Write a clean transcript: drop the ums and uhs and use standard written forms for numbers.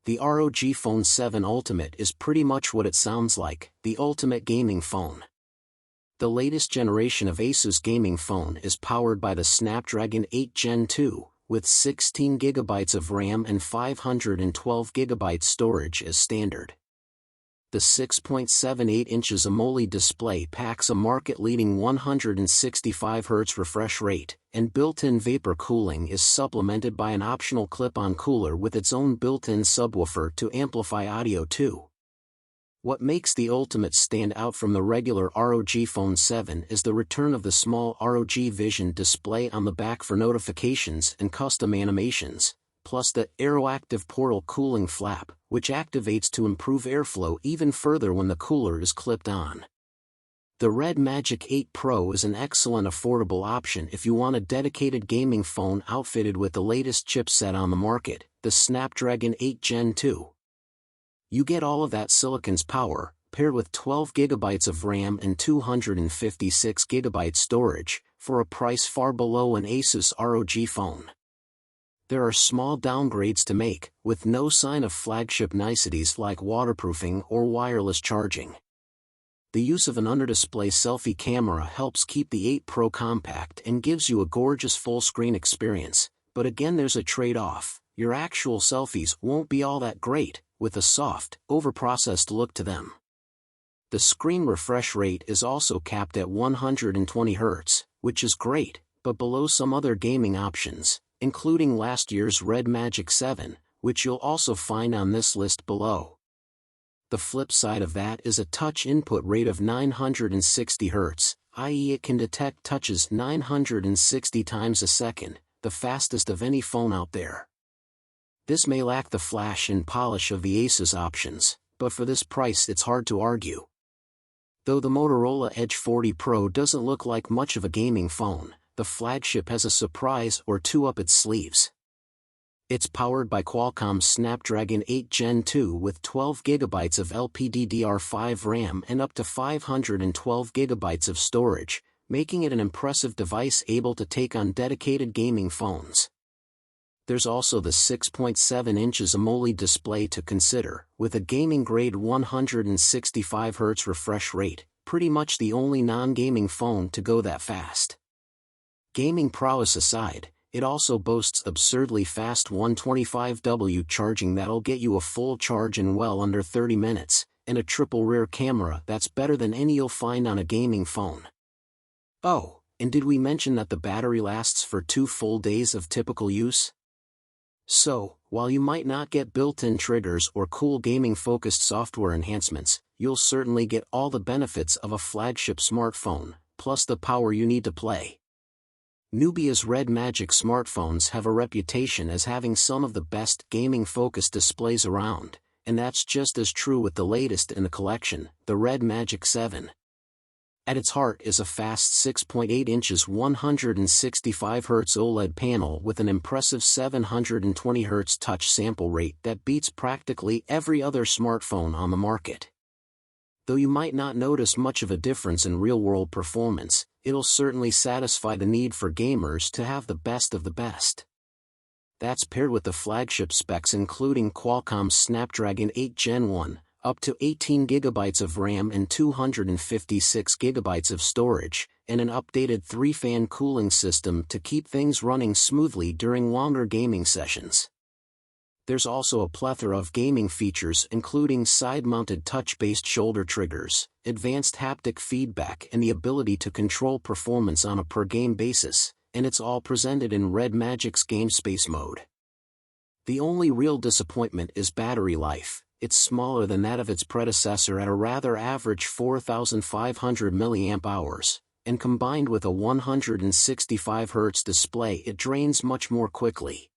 The ROG Phone 7 Ultimate is pretty much what it sounds like, the ultimate gaming phone. The latest generation of ASUS gaming phone is powered by the Snapdragon 8 Gen 2, with 16GB of RAM and 512GB storage as standard. The 6.78 inches AMOLED display packs a market-leading 165Hz refresh rate, and built-in vapor cooling is supplemented by an optional clip-on cooler with its own built-in subwoofer to amplify audio too. What makes the Ultimate stand out from the regular ROG Phone 7 is the return of the small ROG Vision display on the back for notifications and custom animations, plus the Aeroactive Portal cooling flap, which activates to improve airflow even further when the cooler is clipped on. The Red Magic 8 Pro is an excellent affordable option if you want a dedicated gaming phone outfitted with the latest chipset on the market, the Snapdragon 8 Gen 2. You get all of that silicon's power, paired with 12GB of RAM and 256GB storage, for a price far below an ASUS ROG phone. There are small downgrades to make, with no sign of flagship niceties like waterproofing or wireless charging. The use of an under-display selfie camera helps keep the 8 Pro compact and gives you a gorgeous full-screen experience, but again there's a trade-off: your actual selfies won't be all that great, with a soft, overprocessed look to them. The screen refresh rate is also capped at 120Hz, which is great, but below some other gaming options, including last year's Red Magic 7, which you'll also find on this list below. The flip side of that is a touch input rate of 960Hz, i.e. it can detect touches 960 times a second, the fastest of any phone out there. This may lack the flash and polish of the ASUS options, but for this price it's hard to argue. Though the Motorola Edge 40 Pro doesn't look like much of a gaming phone, the flagship has a surprise or two up its sleeves. It's powered by Qualcomm's Snapdragon 8 Gen 2 with 12GB of LPDDR5 RAM and up to 512GB of storage, making it an impressive device able to take on dedicated gaming phones. There's also the 6.7 inches AMOLED display to consider, with a gaming-grade 165Hz refresh rate, pretty much the only non-gaming phone to go that fast. Gaming prowess aside, it also boasts absurdly fast 125W charging that'll get you a full charge in well under 30 minutes, and a triple rear camera that's better than any you'll find on a gaming phone. Oh, and did we mention that the battery lasts for 2 full days of typical use? So, while you might not get built-in triggers or cool gaming-focused software enhancements, you'll certainly get all the benefits of a flagship smartphone, plus the power you need to play. Nubia's Red Magic smartphones have a reputation as having some of the best gaming-focused displays around, and that's just as true with the latest in the collection, the Red Magic 7. At its heart is a fast 6.8 inches 165Hz OLED panel with an impressive 720Hz touch sample rate that beats practically every other smartphone on the market. Though you might not notice much of a difference in real-world performance, it'll certainly satisfy the need for gamers to have the best of the best. That's paired with the flagship specs including Qualcomm's Snapdragon 8 Gen 1, up to 18GB of RAM and 256GB of storage, and an updated 3-fan cooling system to keep things running smoothly during longer gaming sessions. There's also a plethora of gaming features including side-mounted touch-based shoulder triggers, advanced haptic feedback and the ability to control performance on a per-game basis, and it's all presented in Red Magic's GameSpace mode. The only real disappointment is battery life. It's smaller than that of its predecessor at a rather average 4,500 mAh, and combined with a 165Hz display it drains much more quickly.